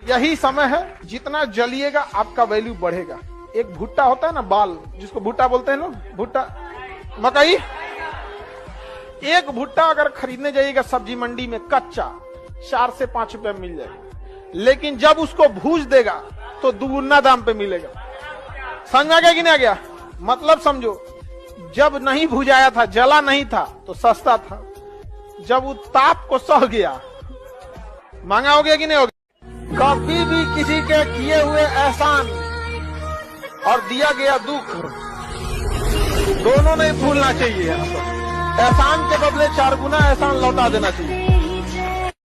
यही समय है, जितना जलिएगा आपका वैल्यू बढ़ेगा। एक भुट्टा होता है ना, बाल, जिसको भुट्टा बोलते हैं लोग, भुट्टा मकई। एक भुट्टा अगर खरीदने जाइएगा सब्जी मंडी में कच्चा 4 से 5 रुपए में मिल जाएगा, लेकिन जब उसको भूज देगा तो दुगुना दाम पे मिलेगा। समझ आ गया कि नहीं आ गया? मतलब समझो, जब नहीं भुजाया था, जला नहीं था तो सस्ता था, जब वो ताप को सह गया महंगा हो गया कि नहीं हो गया? कभी भी किसी के किए हुए एहसान और दिया गया दुख दोनों नहीं भूलना चाहिए। एहसान के बदले 4 गुना एहसान लौटा देना चाहिए।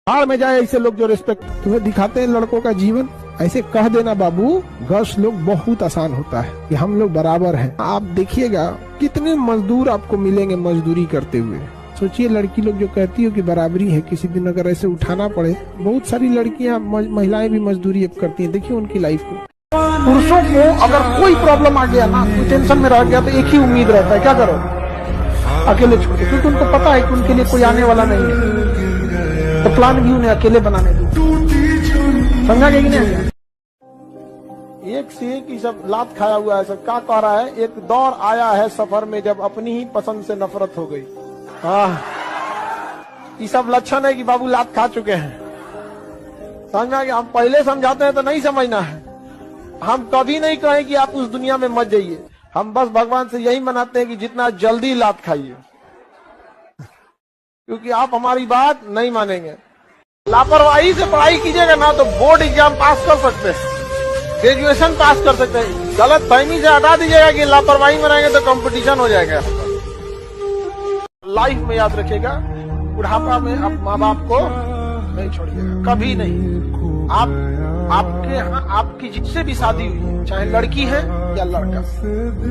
भाड़ में जाए ऐसे लोग जो रिस्पेक्ट तुम्हें दिखाते हैं लड़कों का जीवन। ऐसे कह देना बाबू, गर्ल्स लोग बहुत आसान होता है कि हम लोग बराबर हैं। आप देखिएगा कितने मजदूर आपको मिलेंगे मजदूरी करते हुए। सोचिए, लड़की लोग जो कहती हो कि बराबरी है, किसी दिन अगर ऐसे उठाना पड़े, बहुत सारी लड़कियां महिलाएं भी मजदूरी अब करती हैं। देखिए उनकी लाइफ को। पुरुषों को अगर कोई प्रॉब्लम आ गया ना, कोई टेंशन में रह गया, तो एक ही उम्मीद रहता है, क्या करो, अकेले छोड़ो, क्योंकि उनको पता है कि उनके लिए कोई आने वाला नहीं है, तो प्लान भी उन्हें अकेले बनाने दो। समझा गया कि नहीं? एक से एक ही सब लात खाया हुआ है। सब क्या कह रहा है, एक दौर आया है सफर में जब अपनी ही पसंद से नफरत हो गई। ये सब लक्षण है कि बाबू लात खा चुके हैं। समझा गया? हम पहले समझाते हैं तो नहीं समझना है। हम कभी नहीं कहें कि आप उस दुनिया में मत जाइए, हम बस भगवान से यही मनाते हैं कि जितना जल्दी लात खाइए, क्योंकि आप हमारी बात नहीं मानेंगे। लापरवाही से पढ़ाई कीजिएगा ना तो बोर्ड एग्जाम पास कर सकते हैं, ग्रेजुएशन पास कर सकते हैं। गलत फहमी से हटा दीजिएगा कि लापरवाही में रहेंगे तो कंपटीशन हो जाएगा। लाइफ में याद रखिएगा, बुढ़ापा में आप माँ बाप को नहीं छोड़िएगा, कभी नहीं। आपके यहाँ आपकी जिससे भी शादी हुई है, चाहे लड़की है या लड़का,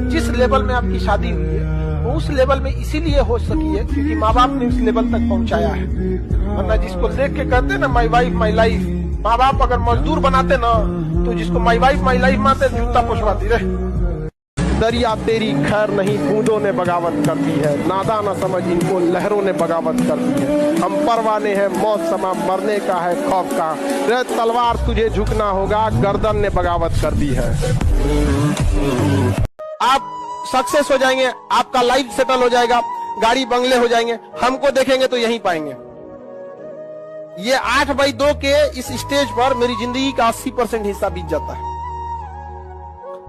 जिस लेवल में आपकी शादी हुई है वो उस लेवल में इसीलिए हो सकी है क्योंकि माँ बाप ने उस लेवल तक पहुंचाया है। वरना जिसको देख के कहते ना माई वाइफ माई लाइफ, माँ बाप अगर मजदूर बनाते ना तो जिसको माई वाइफ माई लाइफ मानते जूता पुछवाती रहे। दरिया तेरी खैर नहीं, बूंदों ने बगावत कर दी है, नादा न समझ इनको लहरों ने बगावत कर दी है। हम परवाने हैं मौत समा, मरने का है खौफ का, रे तलवार तुझे झुकना होगा, गर्दन ने बगावत कर दी है। आप सक्सेस हो जाएंगे, आपका लाइफ सेटल हो जाएगा, गाड़ी बंगले हो जाएंगे, हमको देखेंगे तो यहीं पाएंगे। ये 8/2 के इस स्टेज पर मेरी जिंदगी का 80% हिस्सा बीत जाता है।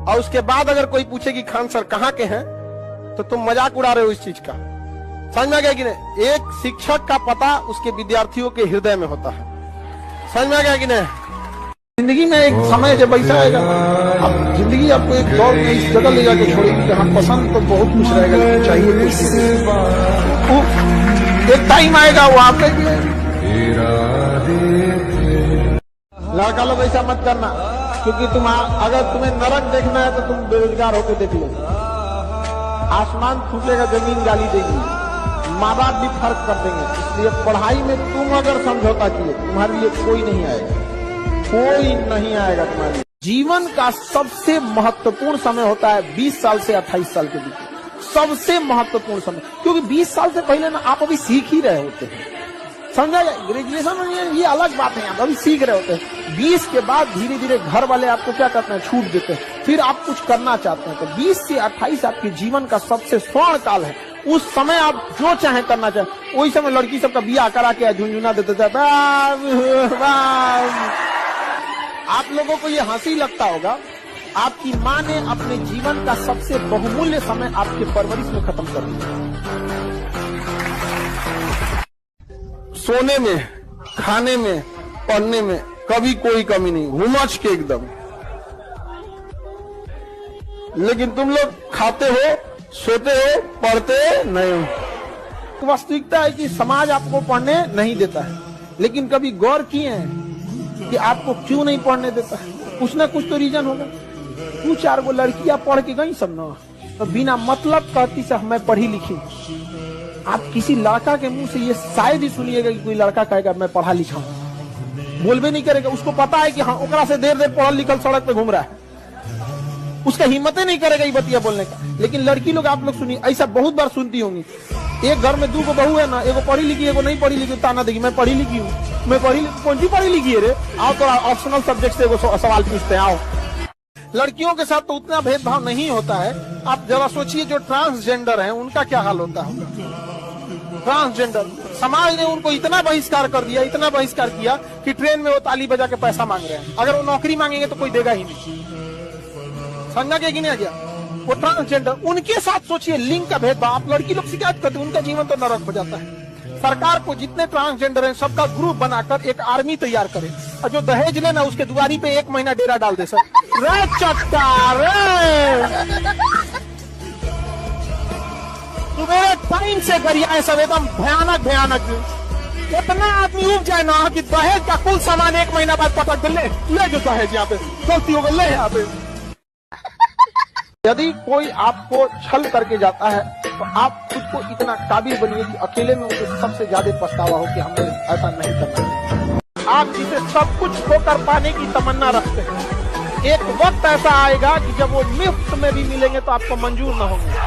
और उसके बाद अगर कोई पूछे कि खान सर कहाँ के हैं तो तुम मजाक उड़ा रहे हो इस चीज का। समझ में आ गया कि नहीं? एक शिक्षक का पता उसके विद्यार्थियों के हृदय में होता है। समझ में आ गया कि नहीं? जिंदगी में एक समय जब ऐसा आएगा, अब जिंदगी आपको एक दौर में इस जगह ले जाकर छोड़ेगी कि हाँ पसंद तो बहुत कुछ रहेगा लेकिन चाहिए कुछ। एक टाइम आएगा वो आप लड़का लोग ऐसा मत करना, क्योंकि अगर तुम्हें नरक देखना है तो तुम बेरोजगार होकर देख लो। आसमान फूटेगा, जमीन गाली देगी, माँ बाप भी फर्क कर देंगे। इसलिए पढ़ाई में तुम अगर समझौता किए, तुम्हारे लिए कोई नहीं आएगा, कोई नहीं आएगा तुम्हारे लिए। जीवन का सबसे महत्वपूर्ण समय होता है 20 साल से 28 साल के बीच, सबसे महत्वपूर्ण समय। क्योंकि 20 साल से पहले ना आप अभी सीख ही रहे होते हैं। समझा? ग्रेजुएशन में ये अलग बात है, आप अभी सीख रहे होते हैं। 20 के बाद धीरे धीरे घर वाले आपको क्या करते हैं, छूट देते हैं, फिर आप कुछ करना चाहते हैं। तो 20 से 28 आपके जीवन का सबसे स्वर्ण काल है। उस समय आप जो चाहे करना चाहे। वही समय लड़की सबका बियाह करा के झुंझुना देते थे। आप लोगों को ये हंसी लगता होगा, आपकी माँ ने अपने जीवन का सबसे बहुमूल्य समय आपके परवरिश में खत्म कर दिया। सोने में, खाने में, पढ़ने में कभी कोई कमी नहीं, हुमच के एकदम। लेकिन तुम लोग खाते हो, सोते हो, पढ़ते नहीं हो। वास्तविकता है कि समाज आपको पढ़ने नहीं देता है, लेकिन कभी गौर किए हैं कि आपको क्यों नहीं पढ़ने देता है? कुछ ना कुछ तो रीजन होगा। 2-4 गो लड़कियां पढ़ के गई सब ना, तो बिना मतलब कहती से मैं पढ़ी लिखी। आप किसी लड़का के मुंह से ये शायद ही सुनिएगा कि कोई लड़का कहेगा मैं पढ़ा लिखा हूं, बोलबे नहीं करेगा। उसको पता है कि हाँ ओकरा से देर पढ़ल लिखल सड़क पे घूम रहा है, उसका हिम्मतें नहीं करेगा ये बतिया बोलने का। लेकिन लड़की लोग आप लोग सुनिए, ऐसा बहुत बार सुनती होंगी। एक घर में 2 गो बहू है ना, एगो पढ़ी लिखी एगो नहीं पढ़ी लिखी, ताना देगी मैं पढ़ी लिखी हूँ। मैं कौन सी पढ़ी लिखी है रे? आओ तो ऑप्शनल सब्जेक्ट से वो सवाल पूछते हैं, आओ। लड़कियों के साथ तो उतना भेदभाव नहीं होता है। आप जरा सोचिए जो ट्रांसजेंडर हैं उनका क्या हाल होता होगा। ट्रांसजेंडर समाज ने उनको इतना बहिष्कार कर दिया, इतना बहिष्कार किया कि ट्रेन में वो ताली बजा के पैसा मांग रहे हैं। अगर वो नौकरी मांगेंगे तो कोई देगा ही नहीं। समझा क्या कि नहीं आ गया? वो ट्रांसजेंडर, उनके साथ सोचिए लिंग का भेदभाव। आप लड़की लोग शिकायत करते हैं, उनका जीवन तो नरक हो जाता है। सरकार को जितने ट्रांसजेंडर हैं सबका ग्रुप बनाकर एक आर्मी तैयार करे, और जो दहेज ले ना उसके दुआरी पे 1 महीना डेरा डाल दे सर। रे चट्टा रे, तुम्हें टाइम से करिए सब एकदम भयानक भयानक। इतना आदमी उग जाए ना कि दहेज का कुल सामान 1 महीना बाद पटक दे, ले जो दहेज यहाँ पे गलती हो गई, ले यहाँ पे। यदि कोई आपको छल करके जाता है तो आप खुद को इतना काबिल बनिए कि अकेले में उसे सबसे ज्यादा पछतावा हो कि हमने ऐसा नहीं करना। आप जिसे सब कुछ होकर पाने की तमन्ना रखते हैं, एक वक्त ऐसा आएगा कि जब वो मुफ्त में भी मिलेंगे तो आपको मंजूर न होंगे।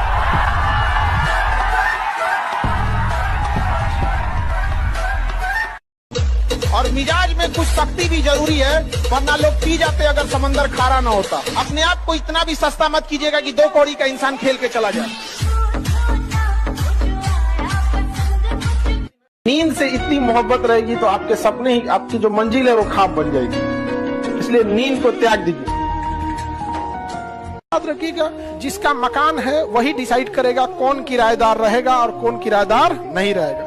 और मिजाज में कुछ शक्ति भी जरूरी है, वरना लोग पी जाते अगर समंदर खारा ना होता। अपने आप को इतना भी सस्ता मत कीजिएगा कि 2 कौड़ी का इंसान खेल के चला जाए। नींद से इतनी मोहब्बत रहेगी तो आपके सपने ही, आपकी जो मंजिल है वो ख्वाब बन जाएगी। इसलिए नींद को त्याग दीजिए। याद रखिएगा, जिसका मकान है वही डिसाइड करेगा कौन किराएदार रहेगा और कौन किराएदार नहीं रहेगा।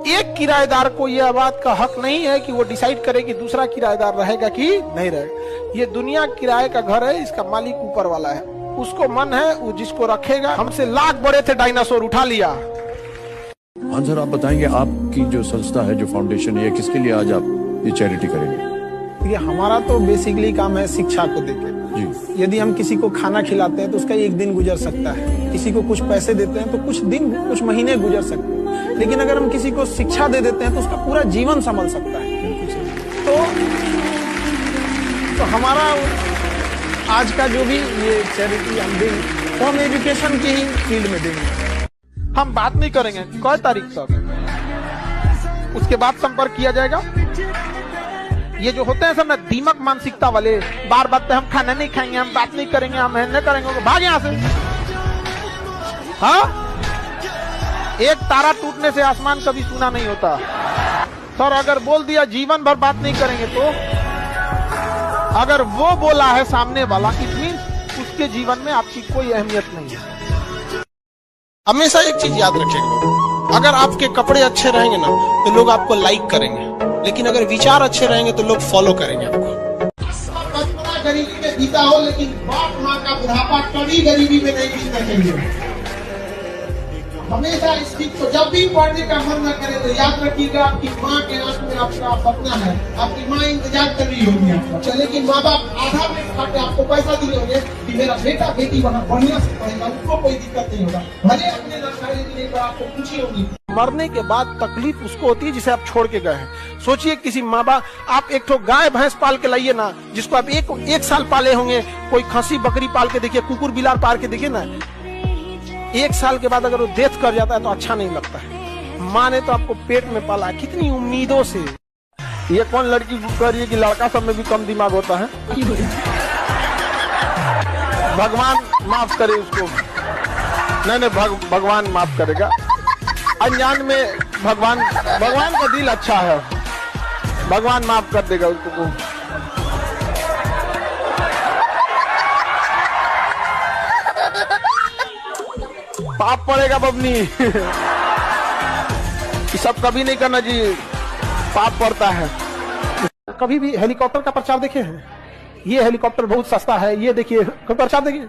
एक किराएदार को यह बात का हक नहीं है कि वो डिसाइड करे कि दूसरा किराएदार रहेगा कि नहीं रहेगा। ये दुनिया किराए का घर है, इसका मालिक ऊपर वाला है। उसको मन है वो जिसको रखेगा। हमसे लाख बड़े थे डायनासोर, उठा लिया। हाँ सर, आप बताएंगे आपकी जो संस्था है, जो फाउंडेशन है, किसके लिए आज आप ये चैरिटी करेंगे? ये हमारा तो बेसिकली काम है शिक्षा को देके जी। यदि हम किसी को खाना खिलाते हैं तो उसका 1 दिन गुजर सकता है, किसी को कुछ पैसे देते हैं तो कुछ दिन कुछ महीने गुजर सकते हैं, लेकिन अगर हम किसी को शिक्षा दे देते हैं तो उसका पूरा जीवन संभल सकता है। तो हमारा आज का जो भी ये चैरिटी हम देंगे तो हम एजुकेशन की ही फील्ड में देंगे। हम बात नहीं करेंगे कई तारीख तक, उसके बाद संपर्क किया जाएगा। ये जो होते हैं सब ना दीमक मानसिकता वाले, बार बार हम खाना नहीं खाएंगे, हम बात नहीं करेंगे, हम नहीं करेंगे, भाग यहाँ से। हाँ, एक तारा टूटने से आसमान कभी सुना नहीं होता सर। अगर बोल दिया जीवन भर बात नहीं करेंगे तो अगर वो बोला है सामने वाला, इट मींस उसके जीवन में आपकी कोई अहमियत नहीं है। हमेशा एक चीज याद रखिएगा, अगर आपके कपड़े अच्छे रहेंगे ना तो लोग आपको लाइक करेंगे, लेकिन अगर विचार अच्छे रहेंगे तो लोग फॉलो करेंगे आपको। बचपना गरीबी में बीता हो, लेकिन बाप माँ का बुढ़ापा कभी गरीबी में नहीं बीतना चाहिए। हमेशा इस चीज को जब भी पढ़ने का मन न करे तो याद रखिएगा, आपकी माँ के आंख में आपका सपना है, आपकी माँ इंतजार कर रही होगी आपका। लेकिन माँ बाप आधा पेट खा के आपको पैसा दिए होंगे कि मेरा बेटा बेटी वहाँ बढ़िया से पढ़ेगा, उसको कोई दिक्कत नहीं होगा, भले अपने लड़काई दिने पर आपको खुशी होगी। मरने के बाद तकलीफ उसको होती है जिसे आप छोड़ के गए हैं। सोचिए किसी माँ बाप, आप एक ठो गाय भैंस पाल के लाइए ना, जिसको आप एक साल पाले होंगे, कोई खसी बकरी पाल के देखिए, कुकुर बिलार पाल के देखिए ना, 1 साल के बाद अगर वो डेथ कर जाता है तो अच्छा नहीं लगता है। माँ ने तो आपको पेट में पाला, कितनी उम्मीदों से। ये कौन लड़की कह रही है कि लड़का सब में भी कम दिमाग होता है? भगवान माफ करे उसको। नहीं, भगवान माफ करेगा। अनजान में भगवान का दिल अच्छा है, भगवान माफ कर देगा उसको। पाप पड़ेगा बबनी। सब कभी नहीं करना जी, पाप पड़ता है। कभी भी हेलीकॉप्टर का प्रचार देखे हैं? ये हेलीकॉप्टर बहुत सस्ता है, ये देखिए प्रचार देखिए।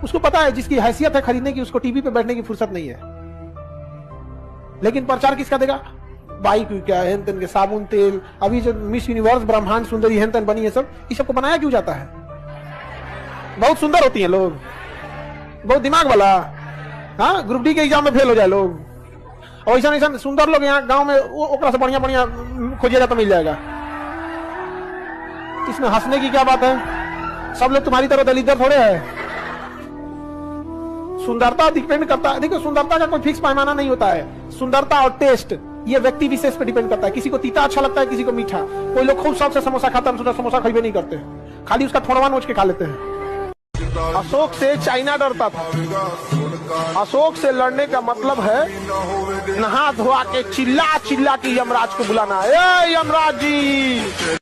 उसको पता है जिसकी हैसियत है खरीदने की, उसको टीवी पे बैठने की फुर्सत नहीं है, लेकिन प्रचार किसका देगा? बाइक क्या है, के साबुन तेल, अभी जो मिस यूनिवर्स ब्रह्मांड सुंदरी हेन बनी है, सब इस सबको बनाया क्यों जाता है? बहुत सुंदर होती हैं लोग, बहुत दिमाग वाला। हाँ, ग्रुप डी के एग्जाम में फेल हो जाए लोग, और ऐसा सुंदर लोग यहाँ गांव में ओकरा से बढ़िया बढ़िया खोजिएगा तो मिल जाएगा। इसमें हंसने की क्या बात है? सब लोग तुम्हारी तरह दलित थोड़े है। सुंदरता डिपेंड करता है, देखो सुंदरता का कोई फिक्स पैमाना नहीं होता है। सुंदरता और टेस्ट ये व्यक्ति विशेष पे डिपेंड करता है। किसी को तीता अच्छा लगता है, किसी को मीठा। कोई लोग खूब शौक से समोसा खाता है, हम समोसा खाइबे नहीं करते हैं, खाली उसका थोड़वा नोच के खा लेते हैं। अशोक से चाइना डरता था। अशोक से लड़ने का मतलब है नहा धोआ के चिल्ला चिल्ला के यमराज को बुलाना, ए यमराज जी।